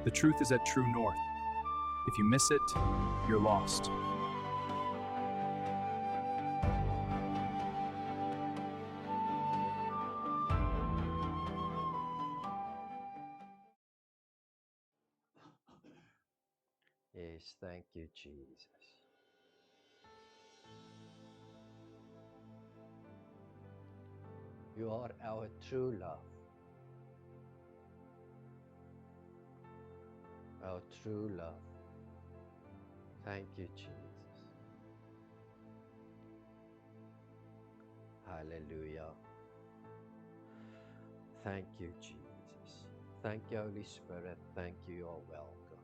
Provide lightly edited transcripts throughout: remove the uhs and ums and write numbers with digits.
The truth is at True North. If you miss it, you're lost. Yes, thank you, Jesus. You are our true love, our true love. Thank you, Jesus. Hallelujah. Thank you, Jesus. Thank you, Holy Spirit. Thank you, you're welcome.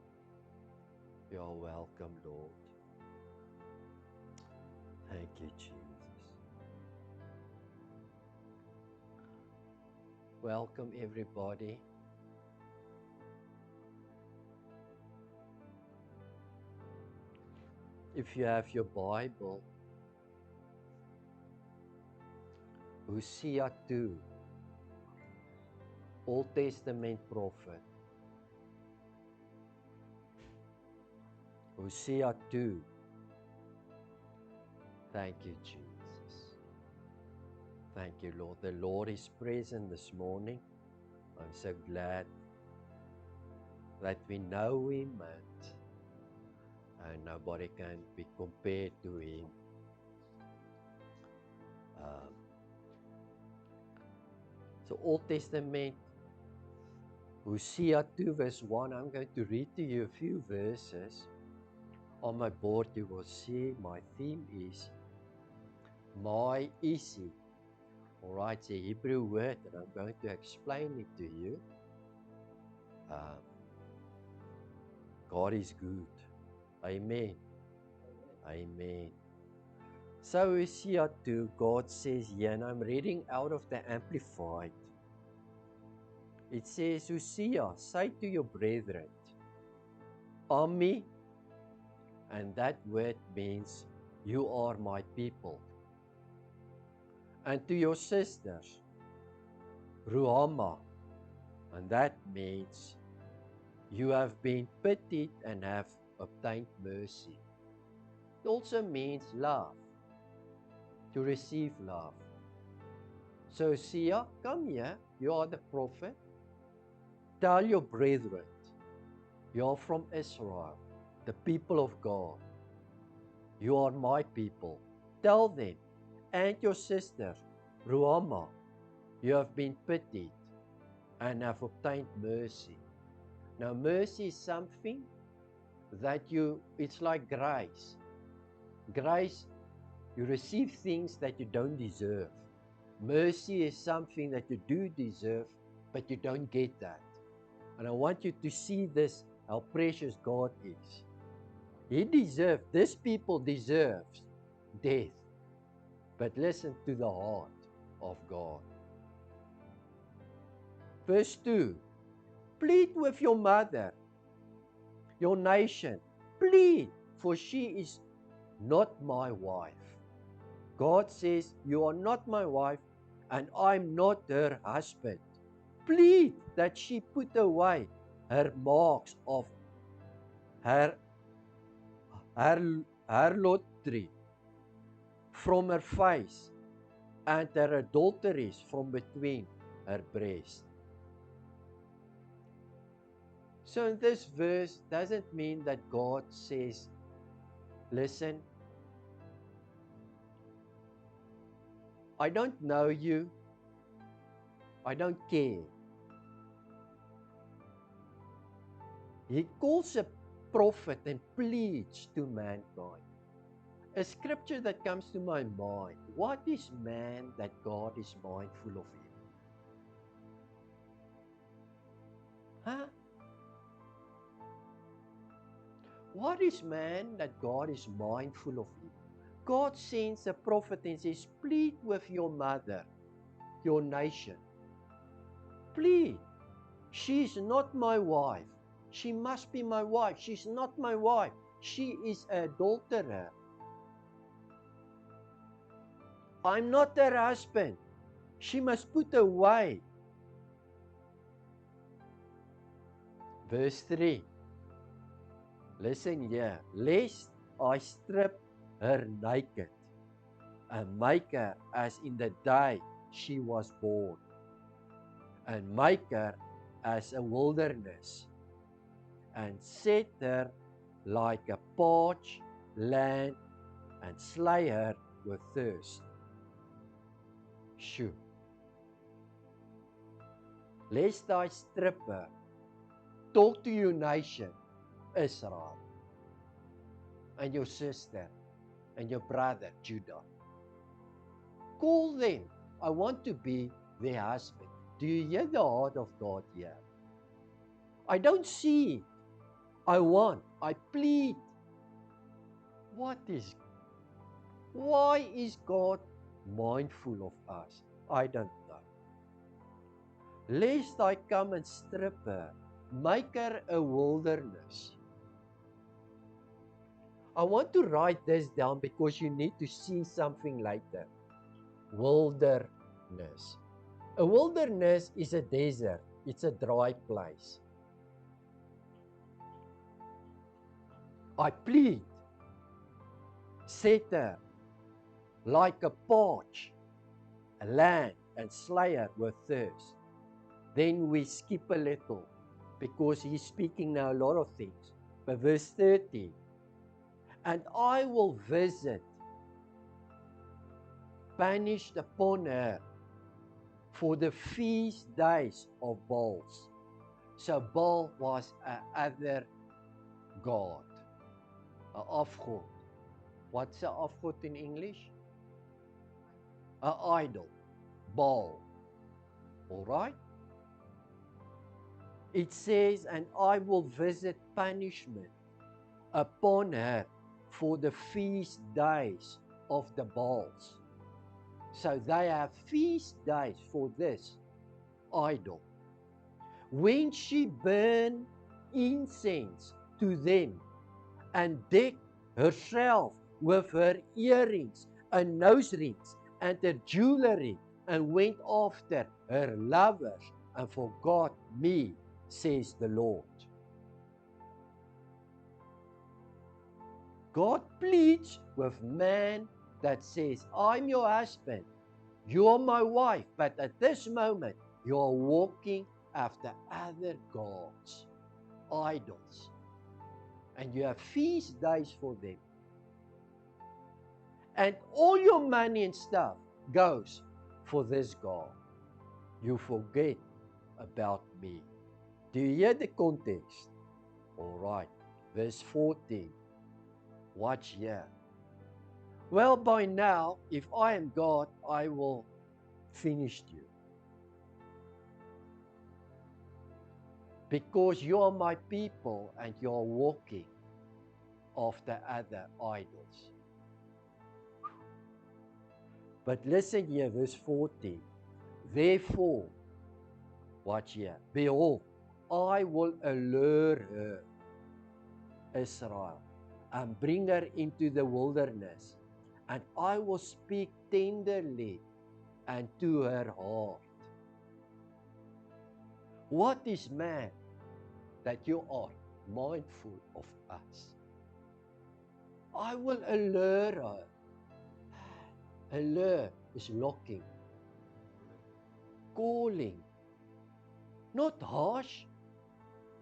You're welcome, Lord. Thank you, Jesus. Welcome, everybody. If you have your Bible, Hosea 2, Old Testament prophet. Hosea 2. Thank you, Jesus. Thank you, Lord. The Lord is present this morning. I'm so glad that we know Him and nobody can be compared to Him. So Old Testament, Hosea 2 verse 1, I'm going to read to you a few verses. On my board you will see my theme is my easy. Alright, it's a Hebrew word and I'm going to explain it to you. God is good. Amen. Amen. So Hosea 2, God says here, and I'm reading out of the Amplified. It says, Hosea, say to your brethren, Ami, and that word means, you are my people. And to your sisters, Ruhama, and that means, you have been pitied and have obtained mercy. It also means love, to receive love. So Hosea, come here, you are the prophet. Tell your brethren, you are from Israel, the people of God. You are my people. Tell them, and your sister, Ruhama, you have been pitied and have obtained mercy. Now mercy is something that it's like grace. Grace, you receive things that you don't deserve. Mercy is something that you do deserve, but you don't get that. And I want you to see this, how precious God is. This people deserves death. But listen to the heart of God. Verse 2, plead with your mother, your nation. Plead, for she is not my wife. God says, you are not my wife, and I'm not her husband. Plead that she put away her marks of her harlotry from her face, and her adulteries from between her breasts. So in this verse doesn't mean that God says, listen, I don't know you, I don't care. He calls a prophet and pleads to mankind. A scripture that comes to my mind, what is man that God is mindful of him? Huh? What is man that God is mindful of him? God sends a prophet and says, plead with your mother, your nation. Plead. She's not my wife. She must be my wife. She's not my wife. She is an adulterer. I'm not her husband. She must put away Verse 3. Listen here. Lest I strip her naked and make her as in the day she was born, and make her as a wilderness, and set her like a parched land, and slay her with thirst. Shoo. Lest I strip her. Talk to your nation, Israel, and your sister, and your brother, Judah. Call them. I want to be their husband. Do you hear the heart of God here? I don't see it. I want. I plead. Why is God mindful of us? I don't know. Lest I come and strip her, make her a wilderness. I want to write this down because you need to see something later. Wilderness. A wilderness is a desert. It's a dry place. I plead, set her like a parched land and slay her with thirst. Then we skip a little because he's speaking now a lot of things. But verse 30, and I will visit, banished upon her for the feast days of Baals. So Baal was another god, an afgod. What's an afgod in English? An idol, Baal. All right? It says, and I will visit punishment upon her for the feast days of the Baals. So they have feast days for this idol. When she burned incense to them and decked herself with her earrings and nose rings and her jewelry, and went after her lovers and forgot me, says the Lord. God pleads with man that says, I'm your husband, you're my wife, but at this moment you're walking after other gods, idols, and you have feast days for them. And all your money and stuff goes for this God. You forget about me. Do you hear the context? All right. Verse 14. Watch here. Well, by now, if I am God, I will finish you. Because you are my people and you are walking after other idols. But listen here, verse 14. Therefore, watch here. Behold, I will allure her, Israel, and bring her into the wilderness, and I will speak tenderly and to her heart. What is man that you are mindful of us? I will allure her. Allure is locking, calling, not harsh.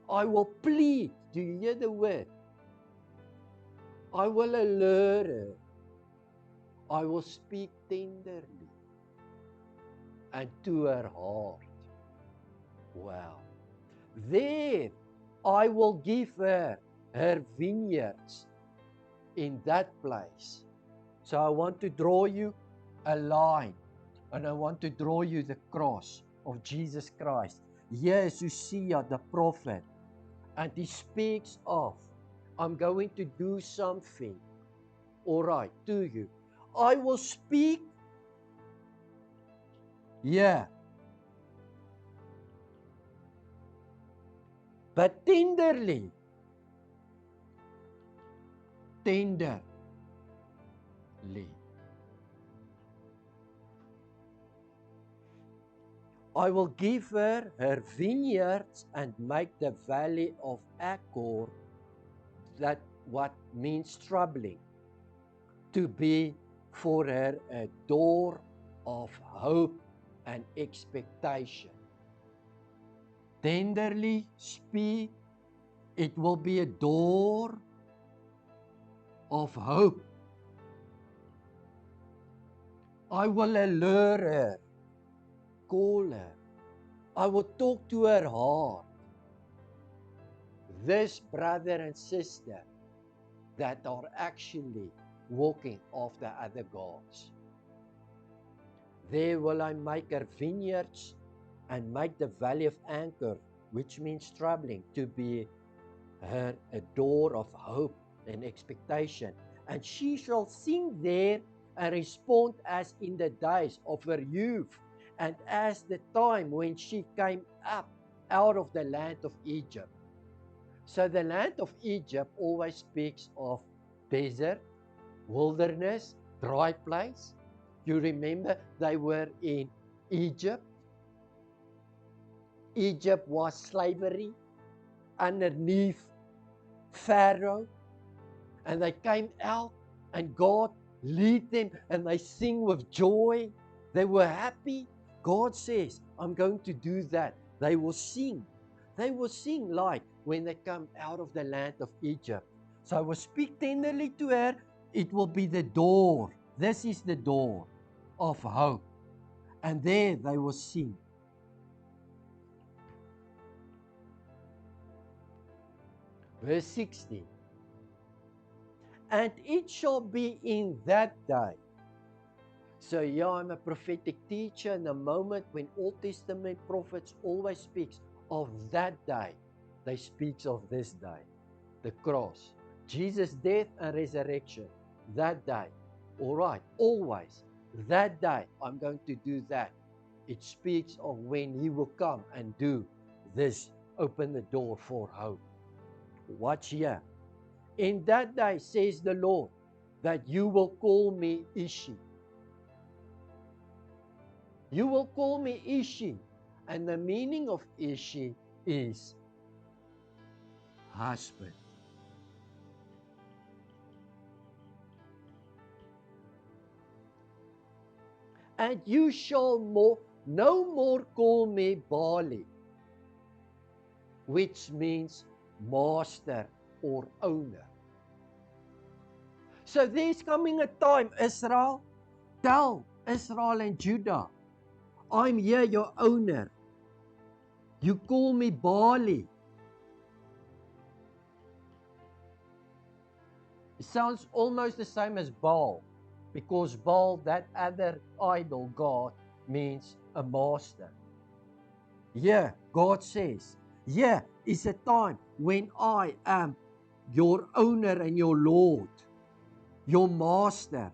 I will plead. Do you hear the word? I will allure her. I will speak tenderly and to her heart. Wow. There I will give her her vineyards in that place. So I want to draw you a line, and I want to draw you the cross of Jesus Christ. Here is Hosea the prophet, and he speaks of, I'm going to do something, all right, to you. I will speak, but tenderly. I will give her her vineyards and make the valley of Achor, that what means troubling, to be for her a door of hope and expectation. Tenderly speak, it will be a door of hope. I will allure her, call her. I will talk to her heart. This brother and sister that are actually walking after other gods. There will I make her vineyards and make the valley of Achor, which means troubling, to be her a door of hope and expectation. And she shall sing there and respond as in the days of her youth, and as the time when she came up out of the land of Egypt. So the land of Egypt always speaks of desert, wilderness, dry place. You remember they were in Egypt. Egypt was slavery underneath Pharaoh, and they came out and God lead them and they sing with joy. They were happy. God says, I'm going to do that. They will sing. They will sing like when they come out of the land of Egypt. So I will speak tenderly to her. It will be the door. This is the door of hope. And there they will sing. Verse 16. And it shall be in that day. So yeah, I'm a prophetic teacher. In the moment when Old Testament prophets always speaks of that day, they speaks of this day, the cross, Jesus' death and resurrection, that day. All right, always, that day, I'm going to do that. It speaks of when He will come and do this, open the door for hope. Watch here. In that day, says the Lord, that you will call me Ishi. You will call me Ishi. And the meaning of Ishi is husband. And you shall no more call me Bali, which means master or owner. So there's coming a time, Israel, tell Israel and Judah, I'm here, your owner. You call me Bali. It sounds almost the same as Baal, because Baal, that other idol god, means a master. Yeah, God says, yeah, it's a time when I am your owner and your Lord, your master.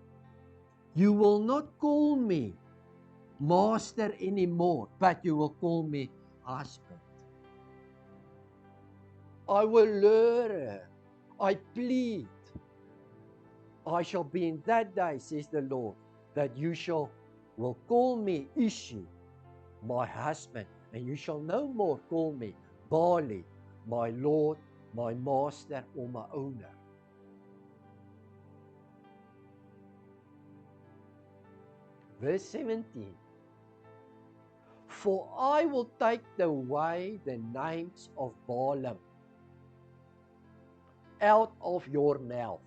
You will not call me master anymore, but you will call me husband. I will lure her. I plead. I shall be in that day, says the Lord, that you will call me Ishi, my husband, and you shall no more call me Bali, my Lord, my master, or my owner. Verse 17. For I will take away the names of Baalim out of your mouth.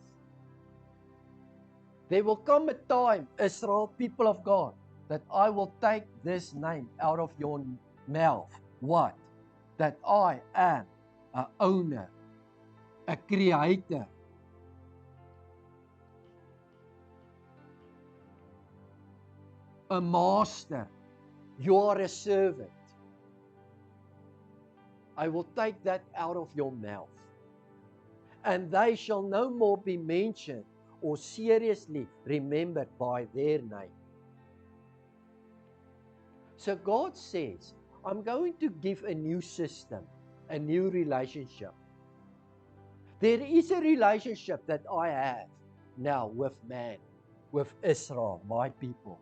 There will come a time, Israel, people of God, that I will take this name out of your mouth. What? That I am an owner, a creator, a master. You are a servant. I will take that out of your mouth. And they shall no more be mentioned or seriously remembered by their name. So God says, I'm going to give a new system, a new relationship. There is a relationship that I have now with man, with Israel, my people.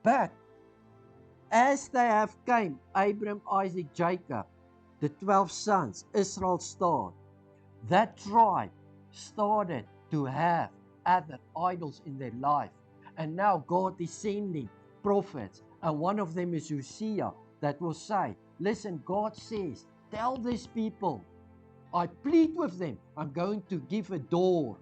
But As they have came, Abraham, Isaac, Jacob, the 12 sons, Israel started. That tribe started to have other idols in their life. And now God is sending prophets. And one of them is Hosea that will say, listen, God says, tell these people, I plead with them, I'm going to give a door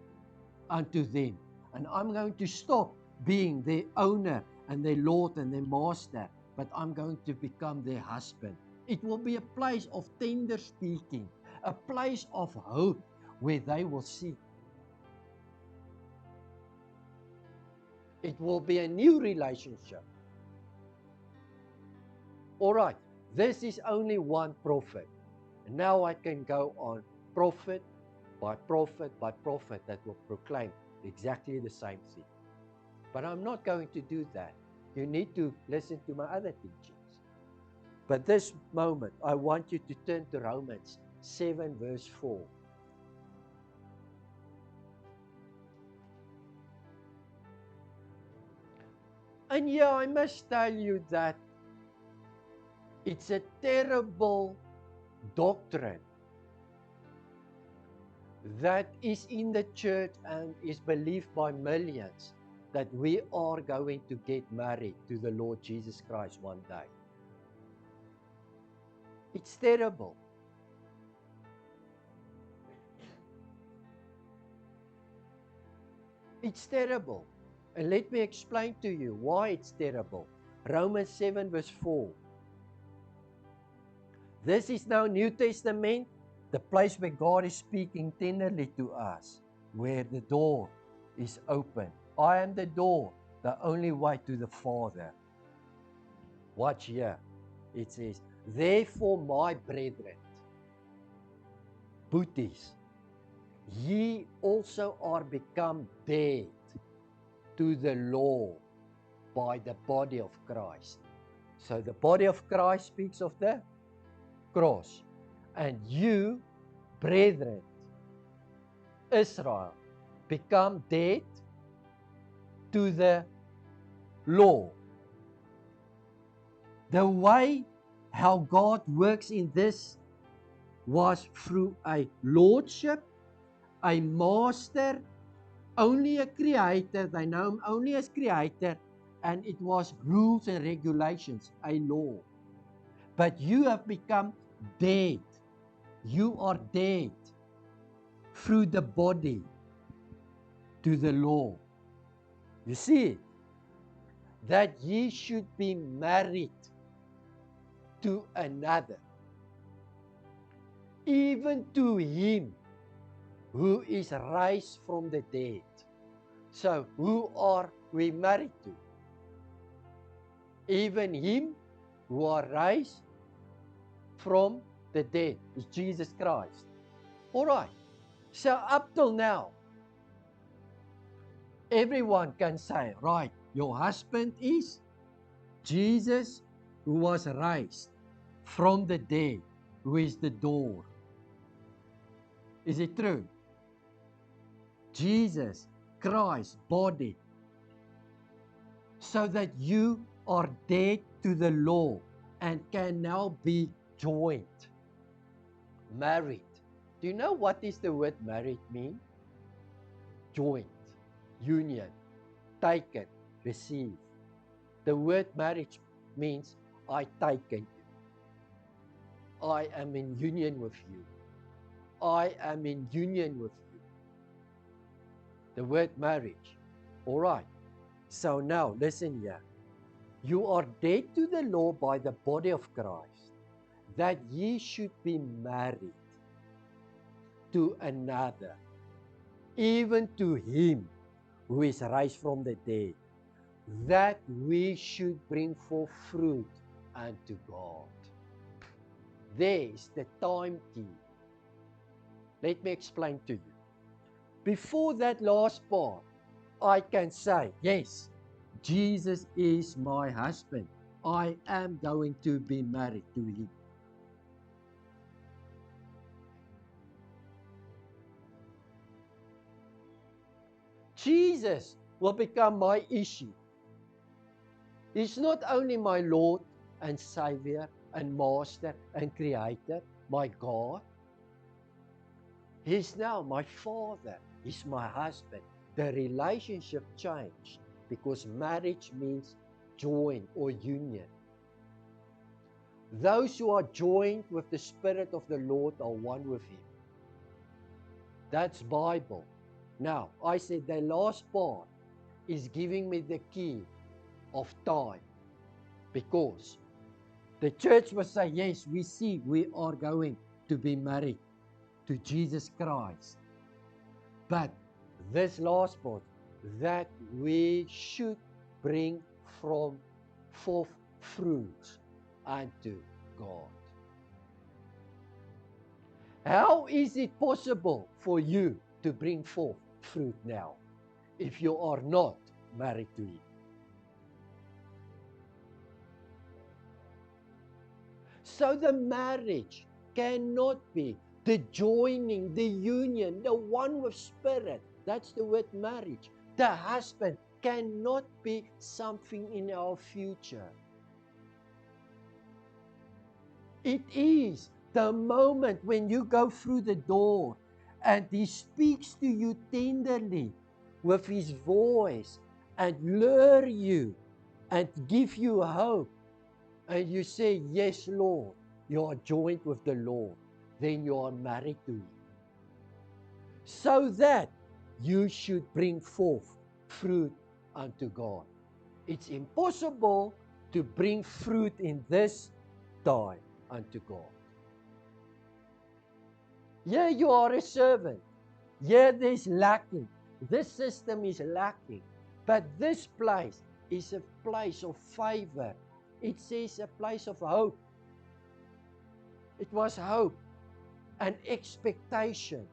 unto them. And I'm going to stop being their owner and their Lord and their master, but I'm going to become their husband. It will be a place of tender speaking, a place of hope where they will see. It will be a new relationship. All right, this is only one prophet. And now I can go on prophet by prophet by prophet that will proclaim exactly the same thing. But I'm not going to do that. You need to listen to my other teachings. But this moment, I want you to turn to Romans 7 verse 4. And yeah, I must tell you that it's a terrible doctrine that is in the church and is believed by millions, that we are going to get married to the Lord Jesus Christ one day. It's terrible. It's terrible. And let me explain to you why it's terrible. Romans 7 verse 4. This is now New Testament, the place where God is speaking tenderly to us, where the door is open. I am the door, the only way to the Father. Watch here. It says, therefore, my brethren, Boeties, ye also are become dead to the law by the body of Christ. So the body of Christ speaks of the cross. And you, brethren, Israel, become dead to the law. The way how God works in this was through a lordship, a master, only a creator. They know him only as creator, and it was rules and regulations, a law. But you have become dead. You are dead through the body to the law. You see, that ye should be married to another, even to him who is raised from the dead. So, who are we married to? Even him who are raised from the dead is Jesus Christ. All right. So, up till now, everyone can say, right, your husband is Jesus who was raised from the dead, who is the door. Is it true? Jesus Christ, body, so that you are dead to the law and can now be joined, married. Do you know what is the word married mean? Joined, union, taken, receive. The word marriage means I taken you. I am in union with you. I am in union with you. The word marriage. All right. So now, listen here. You are dead to the law by the body of Christ, that ye should be married to another, even to him who is raised from the dead, that we should bring forth fruit unto God. There is the time key. Let me explain to you. Before that last part, I can say, yes, Jesus is my husband. I am going to be married to him. Jesus will become my issue. He's not only my Lord and Savior and Master and Creator, my God. He's now my Father. He's my husband. The relationship changed because marriage means join or union. Those who are joined with the Spirit of the Lord are one with Him. That's Bible. Now, I said the last part is giving me the key of time, because the church must say, yes, we see we are going to be married to Jesus Christ. But this last part, that we should bring from forth fruits unto God. How is it possible for you to bring forth fruit now if you are not married to Him? So the marriage cannot be the joining, the union, the one with Spirit. That's the word marriage. The husband cannot be something in our future. It is the moment when you go through the door and He speaks to you tenderly with His voice and lure you and give you hope. And you say, yes, Lord, you are joined with the Lord. Then you are married to Him. So that you should bring forth fruit unto God. It's impossible to bring fruit in this time unto God. Yeah, you are a servant. Yeah, there's lacking. This system is lacking. But this place is a place of favor. It says a place of hope. It was hope and expectation.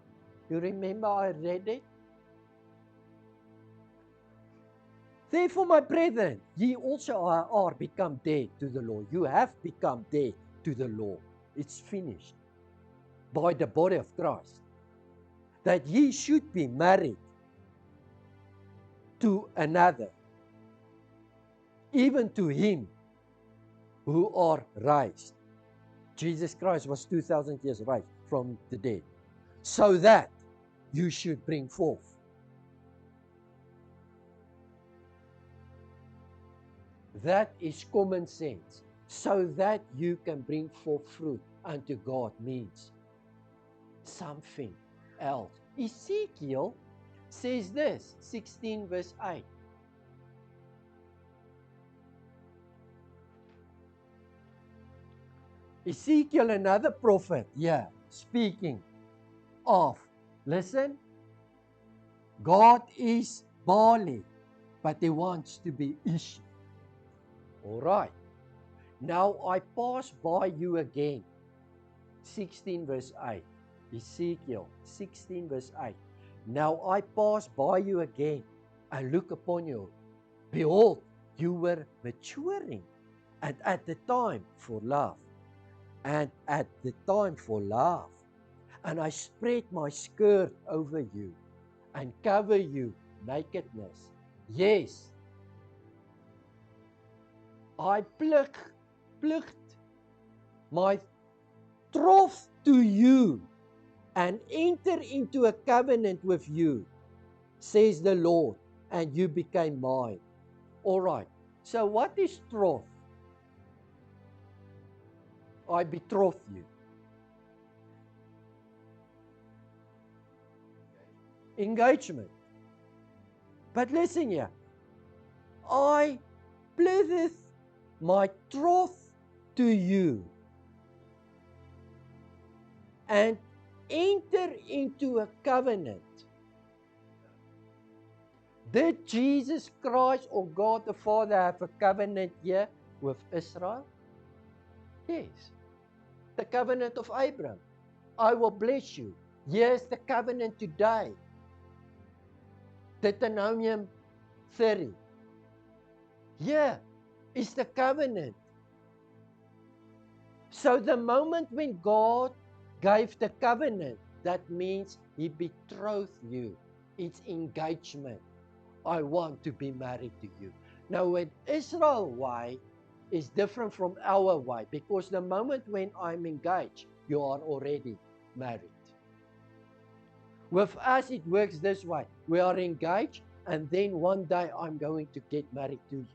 You remember I read it? Therefore, my brethren, ye also are become dead to the law. You have become dead to the law. It's finished by the body of Christ. That ye should be married to another, even to Him who are raised. Jesus Christ was 2,000 years raised from the dead. So that you should bring forth. That is common sense. So that you can bring forth fruit unto God means something else. Ezekiel says this, 16 verse 8. Ezekiel, another prophet, speaking of, listen, God is Bali, but He wants to be Ishi. All right. Now I pass by you again. 16 verse 8. Ezekiel 16 verse 8. Now I pass by you again and look upon you. Behold, you were maturing, and at the time for love. And at the time for love. And I spread my skirt over you and cover you nakedness. Yes, I plucked my troth to you and enter into a covenant with you, says the Lord, and you became mine. All right. So what is troth? I betroth you. Engagement. But listen here. I pledgeth my troth to you and enter into a covenant. Did Jesus Christ or God the Father have a covenant here with Israel? Yes. The covenant of Abraham. I will bless you. Here's the covenant today. Deuteronomy 30. Here is the covenant. So the moment when God gave the covenant, that means He betrothed you. It's engagement. I want to be married to you. Now when Israel is different from our way, because the moment when I'm engaged, you are already married. With us, it works this way. We are engaged, and then one day I'm going to get married to you.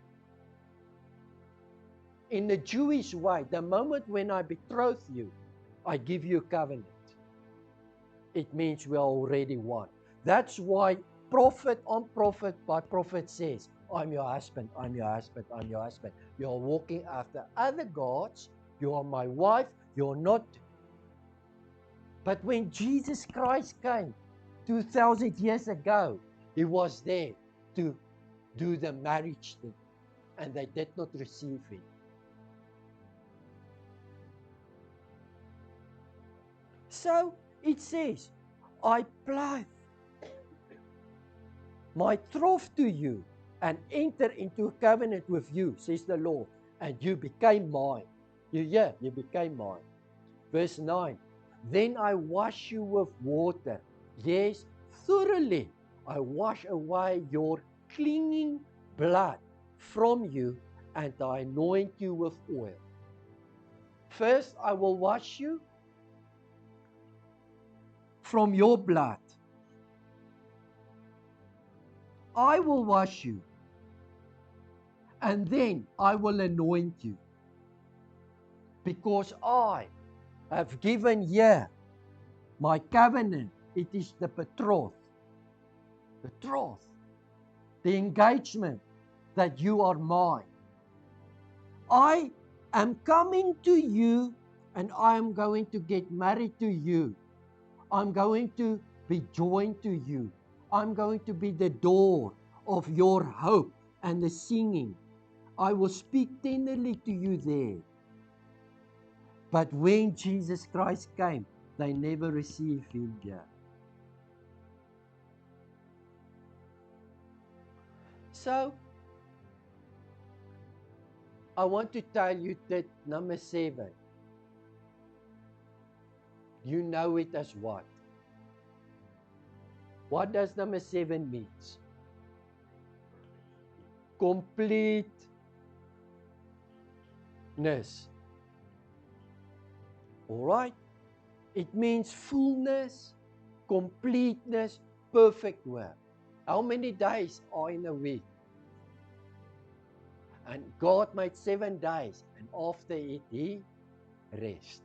In the Jewish way, the moment when I betroth you, I give you a covenant. It means we are already one. That's why prophet on prophet by prophet says, I'm your husband, I'm your husband, I'm your husband. You are walking after other gods. You are my wife. You're not. But when Jesus Christ came 2,000 years ago, he was there to do the marriage thing, and they did not receive him. So it says, I plight my troth to you and enter into a covenant with you, says the Lord, and you became mine. You became mine. Verse 9, then I wash you with water. Yes, thoroughly I wash away your clinging blood from you, and I anoint you with oil. First, I will wash you from your blood. I will wash you, and then I will anoint you, because I have given here my covenant. It is the betroth, the engagement that you are mine. I am coming to you, and I am going to get married to you. I'm going to be joined to you. I'm going to be the door of your hope and the singing. I will speak tenderly to you there. But when Jesus Christ came, they never received him here. So, I want to tell you that number 7, you know it as what? What does number 7 mean? Completeness. All right? It means fullness, completeness, perfect work. How many days are in a week? And God made 7 days, and after it, he rest.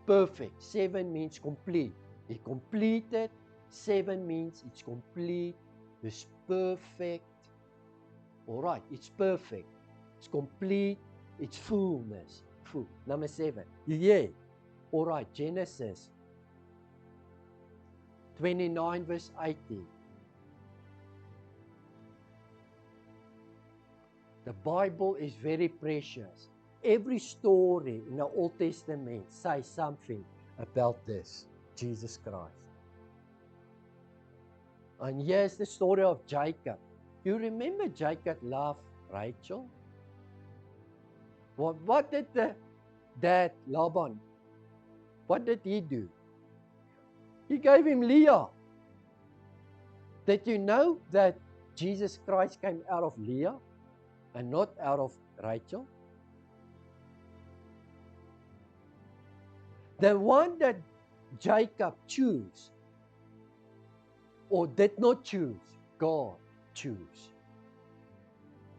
Perfect. 7 means complete. He completed. 7 means it's complete. It's perfect. All right, it's perfect. It's complete. It's fullness. Full. Number 7. Yeah. All right, Genesis 29 verse 18. The Bible is very precious. Every story in the Old Testament says something about this, Jesus Christ. And here's the story of Jacob. You remember Jacob loved Rachel? What did the dad, Laban, what did he do? He gave him Leah. Did you know that Jesus Christ came out of Leah and not out of Rachel? The one that Jacob chose or did not choose, God chose.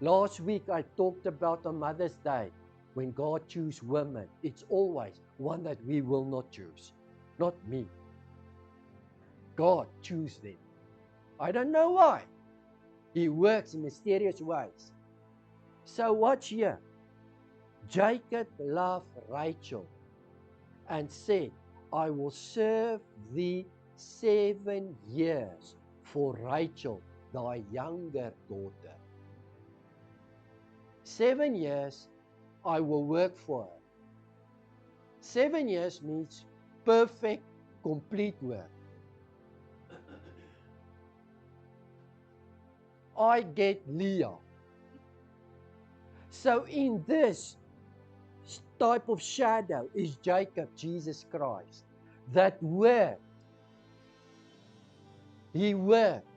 Last week I talked about on Mother's Day, when God chooses women, it's always one that we will not choose, not me. God chooses them. I don't know why. He works in mysterious ways. So watch here. Jacob loved Rachel and said, I will serve thee 7 years for Rachel, thy younger daughter. 7 years I will work for her. 7 years means perfect, complete work. I get Leah. So in this type of shadow is Jacob, Jesus Christ, that worked. He worked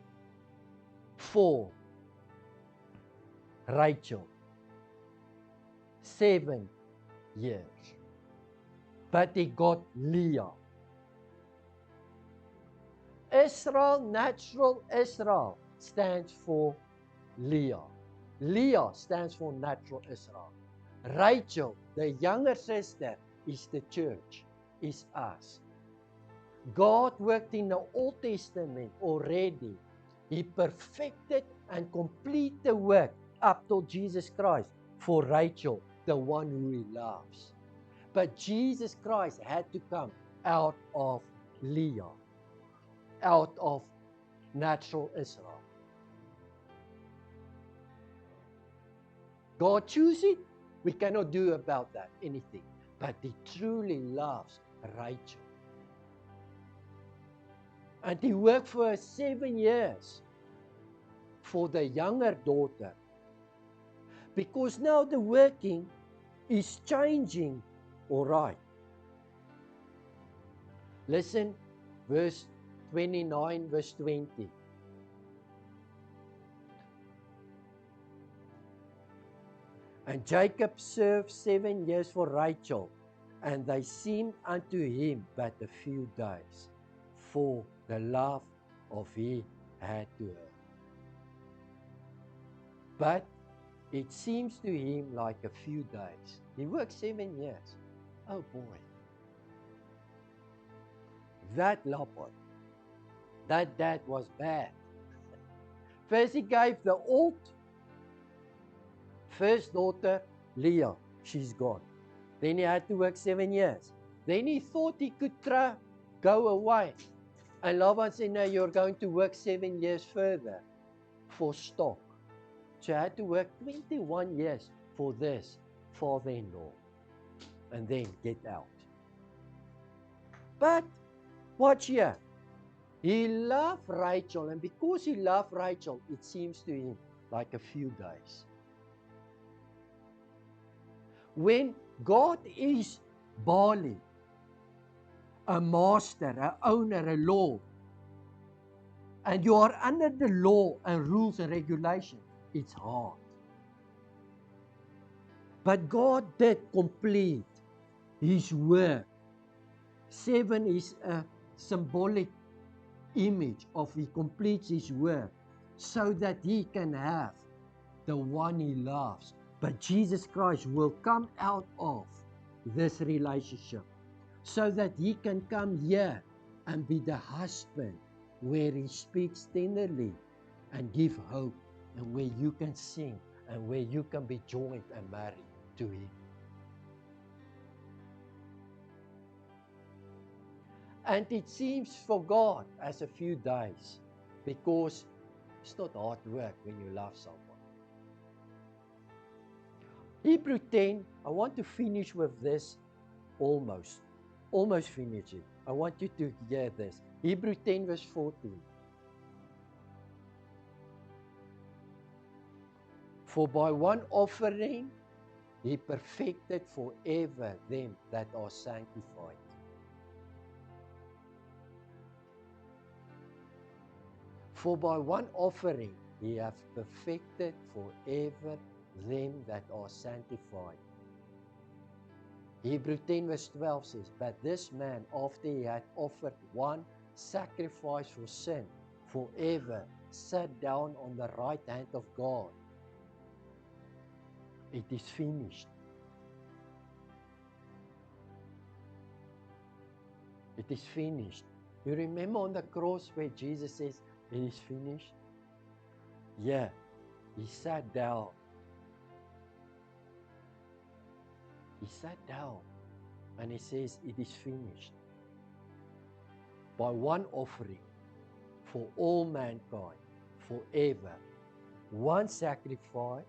for Rachel. 7 years. But he got Leah. Israel, natural Israel, stands for Leah. Leah stands for natural Israel. Rachel, the younger sister, is the church, is us. God worked in the Old Testament already. He perfected and completed the work up to Jesus Christ for Rachel, the one who he loves. But Jesus Christ had to come out of Leah, out of natural Israel. God chose it. We cannot do about that anything. But he truly loves Rachel. And he worked for her 7 years for the younger daughter. Because now the working is changing. All right. Listen, verse 29, verse 20. And Jacob served 7 years for Rachel, and they seemed unto him but a few days, for the love of he had to her. But it seems to him like a few days. He worked 7 years. Oh boy. That Lapot, that dad was bad. First he gave the old first daughter, Leah, she's gone. Then he had to work 7 years. Then he thought he could go away. And Laban said, no, you're going to work 7 years further for stock. So I had to work 21 years for this father-in-law. And then get out. But, watch here. He loved Rachel. And because he loved Rachel, it seems to him like a few days. When God is Bali, a master, an owner, a law, and you are under the law and rules and regulations, it's hard. But God did complete his work. 7 is a symbolic image of he completes his work so that he can have the one he loves. But Jesus Christ will come out of this relationship so that he can come here and be the husband where he speaks tenderly and give hope, and where you can sing and where you can be joined and married to him. And it seems for God as a few days, because it's not hard work when you love someone. Hebrew 10, I want to finish with this almost finish it. I want you to hear this. Hebrew 10 verse 14. For by one offering he perfected forever them that are sanctified. For by one offering he hath perfected forever them that are sanctified. Hebrew 10 verse 12 says, but this man, after he had offered one sacrifice for sin forever, sat down on the right hand of God. It is finished. It is finished. You remember on the cross where Jesus says, it is finished? Yeah, he sat down. He sat down and he says, it is finished. By one offering for all mankind, forever. One sacrifice,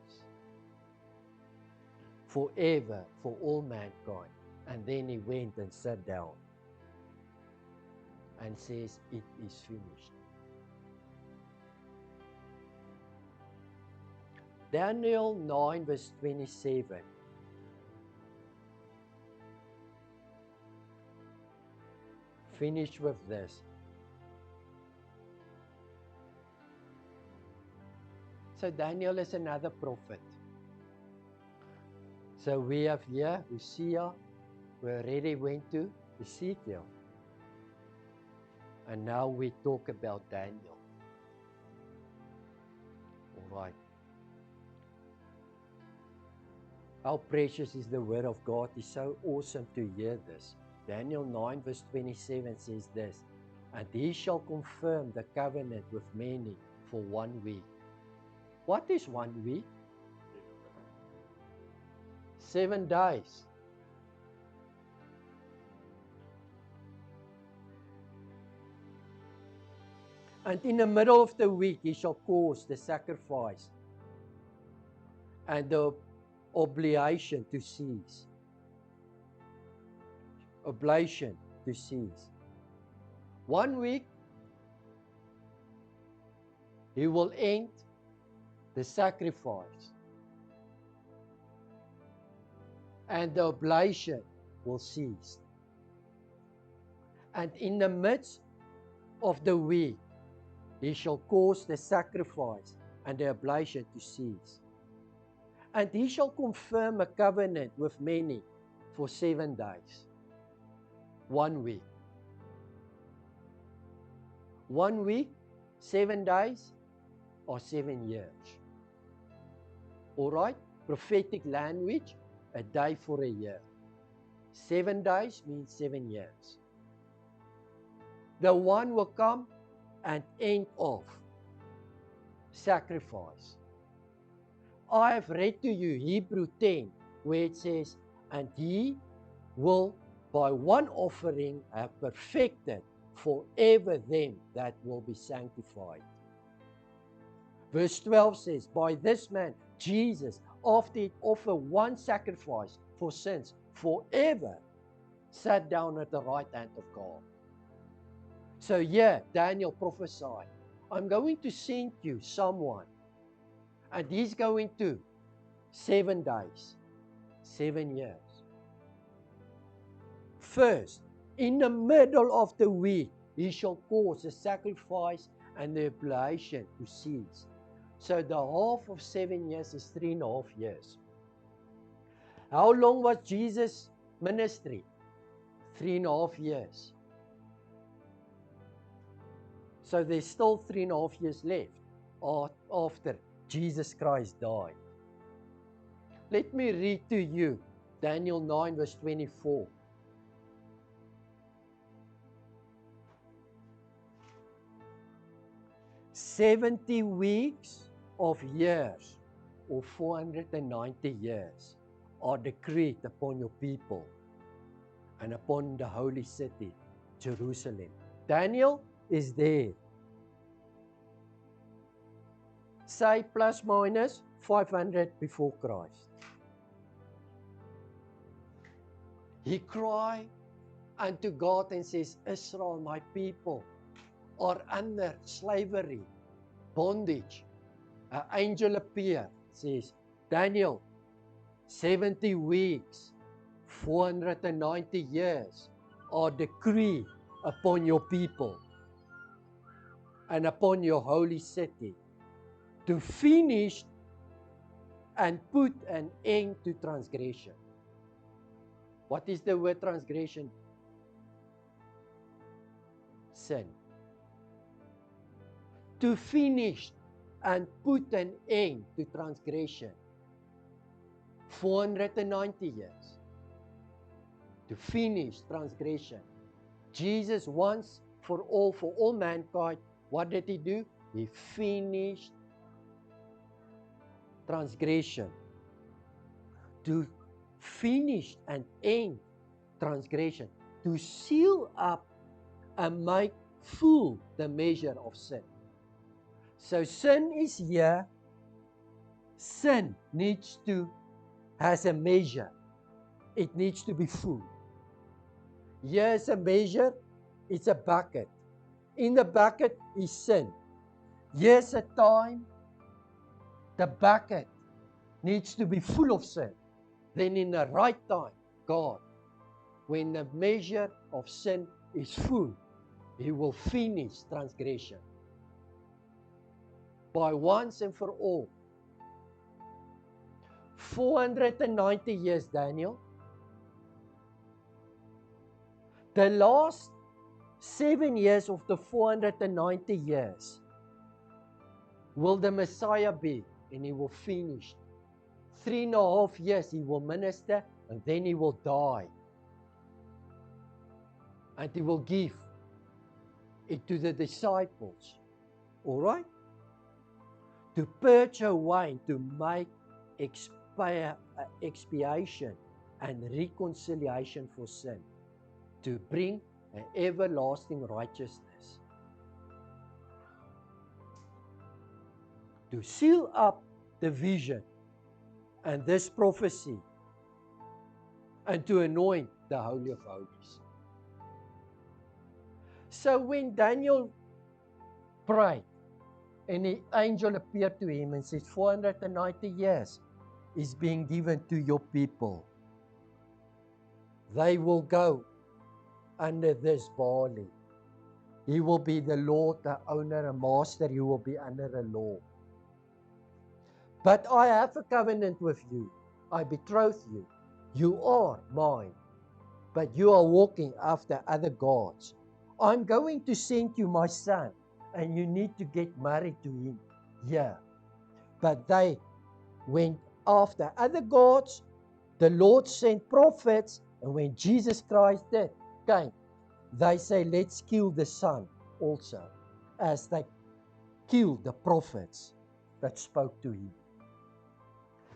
forever, for all mankind. And then he went and sat down and says, it is finished. Daniel 9 verse 27. Finish with this. So Daniel is another prophet. So we have here Hosea, we already went to Ezekiel. And now we talk about Daniel. All right. How precious is the word of God. It's so awesome to hear this. Daniel 9 verse 27 says this, and he shall confirm the covenant with many for 1 week. What is 1 week? 7 days. And in the middle of the week, he shall cause the sacrifice and the oblation to cease. Oblation to cease. 1 week, he will end the sacrifice, and the oblation will cease. And in the midst of the week, he shall cause the sacrifice and the oblation to cease. And he shall confirm a covenant with many for 7 days. 1 week. 1 week, 7 days, or 7 years. All right? Prophetic language, a day for a year. 7 days means 7 years. The one will come and end off sacrifice. I have read to you Hebrew 10, where it says, and he will by one offering have perfected forever them that will be sanctified. Verse 12 says, by this man, Jesus, after it offered one sacrifice for sins forever, sat down at the right hand of God. So yeah, Daniel prophesied, I'm going to send you someone, and he's going to 7 days, 7 years. First, in the middle of the week, he shall cause the sacrifice and the oblation to cease. So the half of 7 years is 3.5 years. How long was Jesus' ministry? 3.5 years. So there's still 3.5 years left after Jesus Christ died. Let me read to you Daniel 9 verse 24. "70 weeks of years, or 490 years, are decreed upon your people and upon the holy city, Jerusalem." Daniel is there. Say plus minus 500 before Christ. He cried unto God and says, Israel, my people, are under slavery, bondage. An angel appeared, says, Daniel, 70 weeks, 490 years are decreed upon your people and upon your holy city to finish and put an end to transgression. What is the word transgression? Sin. To finish and put an end to transgression. 490 years. To finish transgression. Jesus once for all mankind, what did he do? He finished transgression. To finish and end transgression. To seal up and make full the measure of sin. So sin is here. Sin has a measure. It needs to be full. Here's a measure. It's a bucket. In the bucket is sin. Here's a time. The bucket needs to be full of sin. Then in the right time, God, when the measure of sin is full, He will finish transgression. By once and for all. 490 years, Daniel. The last 7 years of the 490 years will the Messiah be, and he will finish. 3.5 years he will minister, and then he will die. And he will give it to the disciples. All right? To purge away, to make expiation and reconciliation for sin. To bring an everlasting righteousness. To seal up the vision and this prophecy. And to anoint the Holy of Holies. So when Daniel prayed, and the angel appeared to him and said, 490 years is being given to your people. They will go under this barley. He will be the Lord, the owner, and master. He will be under the law. But I have a covenant with you. I betroth you. You are mine. But you are walking after other gods. I'm going to send you my son, and you need to get married to him. Yeah. But they went after other gods. The Lord sent prophets, and when Jesus Christ came, they say, let's kill the son also, as they killed the prophets that spoke to him.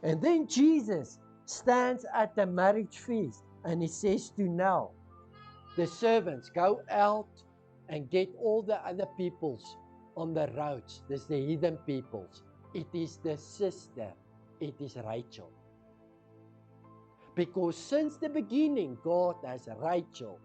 And then Jesus stands at the marriage feast, and he says to now, the servants, go out and get all the other peoples on the roads. There's the heathen peoples. It is the sister. It is Rachel. Because since the beginning, God has Rachel.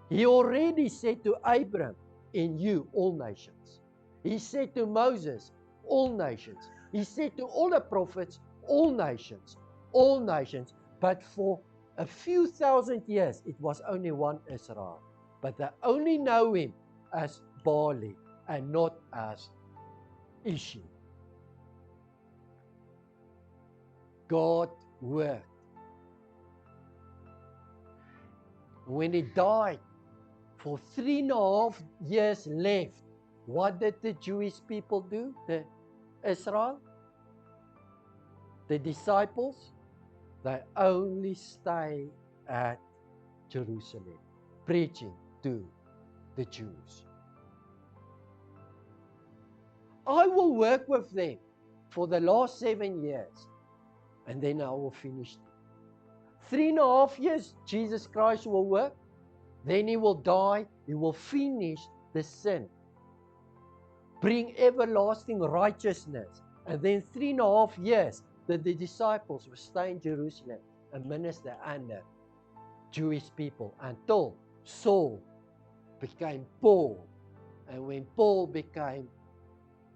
He already said to Abraham, in you, all nations. He said to Moses, all nations. He said to all the prophets, all nations. All nations. But for a few thousand years, it was only one Israel. But they only know him as Barley and not as Ishi. God worked. When he died, for 3.5 years left, what did the Jewish people do? The Israel? The disciples? They only stay at Jerusalem, preaching to the Jews. I will work with them for the last 7 years, and then I will finish them. 3.5 years, Jesus Christ will work, then he will die, he will finish the sin, bring everlasting righteousness, and then 3.5 years, that the disciples will stay in Jerusalem and minister under Jewish people until Saul became Paul. And when Paul became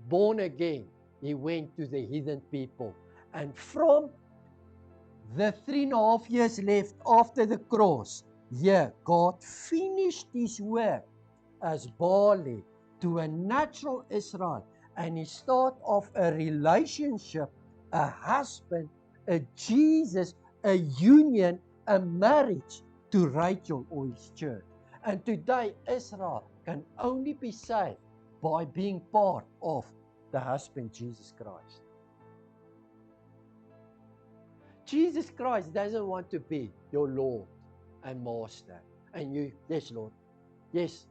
born again, he went to the heathen people. And from the 3.5 years left after the cross, God finished his work as Barley to a natural Israel. And he started off a relationship, a husband, a Jesus, a union, a marriage to Rachel or his church. And today Israel can only be saved by being part of the husband Jesus Christ. Jesus Christ doesn't want to be your Lord and Master. And you, yes Lord, yes,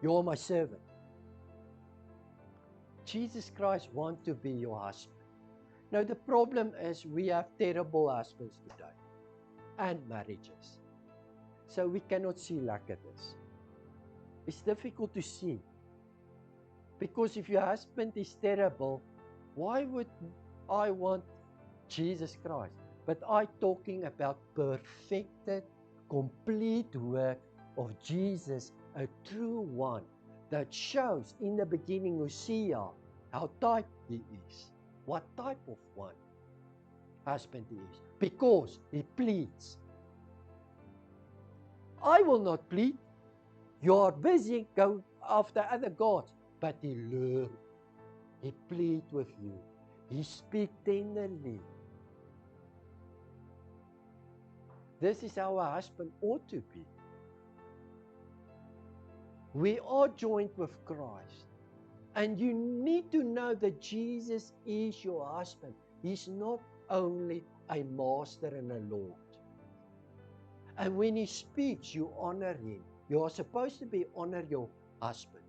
you are my servant. Jesus Christ wants to be your husband. Now the problem is we have terrible husbands today and marriages. So we cannot see like this. It's difficult to see. Because if your husband is terrible, why would I want Jesus Christ? But I'm talking about perfected, complete work of Jesus, a true one that shows in the beginning Hosea how type he is. What type of one husband he is. Because he pleads. I will not plead. You are busy going after other gods. But he learns. He pleads with you. He speaks tenderly. This is how a husband ought to be. We are joined with Christ. And you need to know that Jesus is your husband. He's not only a master and a Lord. And when he speaks, you honor him. You are supposed to be honor your husband.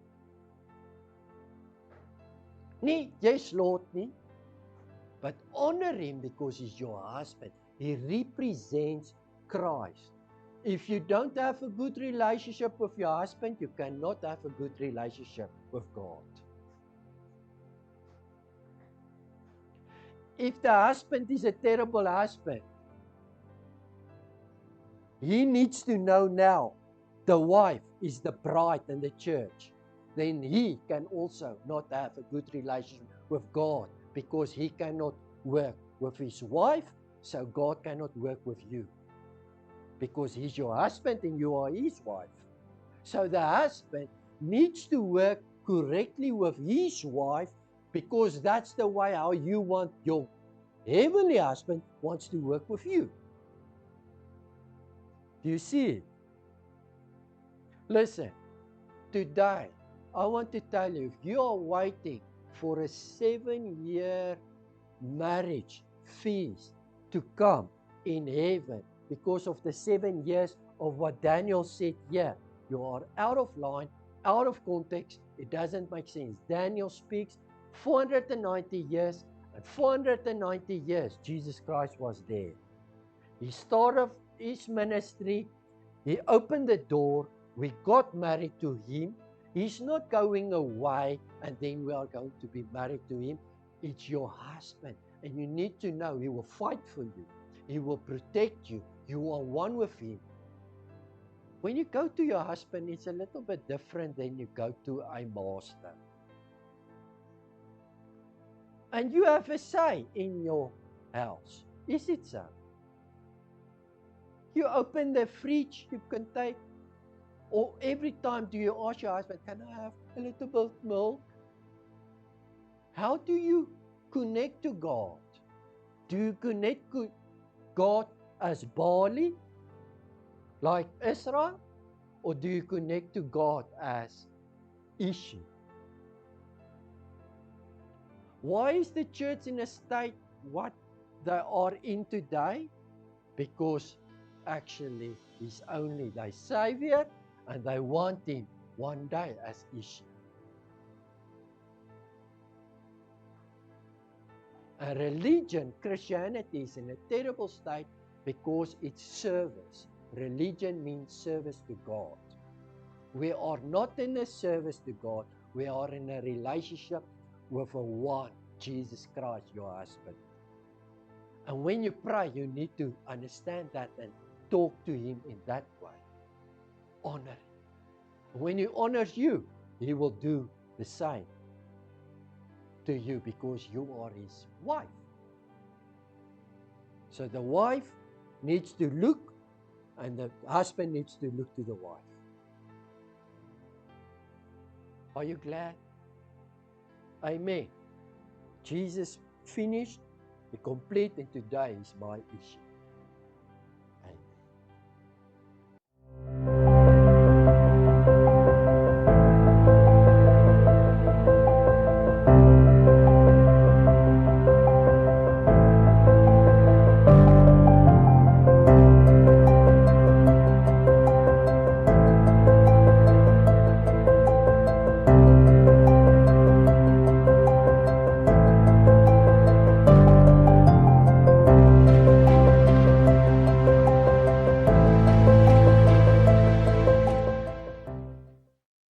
Nee, jy's Lord nie. But honor him because he's your husband. He represents Christ. If you don't have a good relationship with your husband, you cannot have a good relationship with God. If the husband is a terrible husband, he needs to know now the wife is the bride in the church. Then he can also not have a good relationship with God because he cannot work with his wife, so God cannot work with you. Because he's your husband and you are his wife. So the husband needs to work correctly with his wife because that's the way how you want your heavenly husband wants to work with you. Do you see it? Listen, today I want to tell you, if you are waiting for a 7-year marriage feast to come in heaven because of the 7 years of what Daniel said here, you are out of line, out of context. It doesn't make sense. Daniel speaks 490 years, and 490 years Jesus Christ was there. He started his ministry. He opened the door. We got married to him. He's not going away and then we are going to be married to him. It's your husband. And you need to know he will fight for you. He will protect you. You are one with him. When you go to your husband, it's a little bit different than you go to a master. And you have a say in your house. Is it so? You open the fridge, you can take, or every time do you ask your husband, can I have a little bit of milk? How do you connect to God? Do you connect to God as barley, like Israel? Or do you connect to God as Ishi? Why is the church in a state what they are in today? Because actually he's only their Savior and they want him one day as Ishi. A religion, Christianity, is in a terrible state because it's service. Religion means service to God. We are not in a service to God. We are in a relationship with a one, Jesus Christ, your husband. And when you pray, you need to understand that and talk to him in that way. Honor him. When he honors you, he will do the same to you because you are his wife. So the wife needs to look and the husband needs to look to the wife. Are you glad? Amen. Jesus finished, he complete, and today is my issue.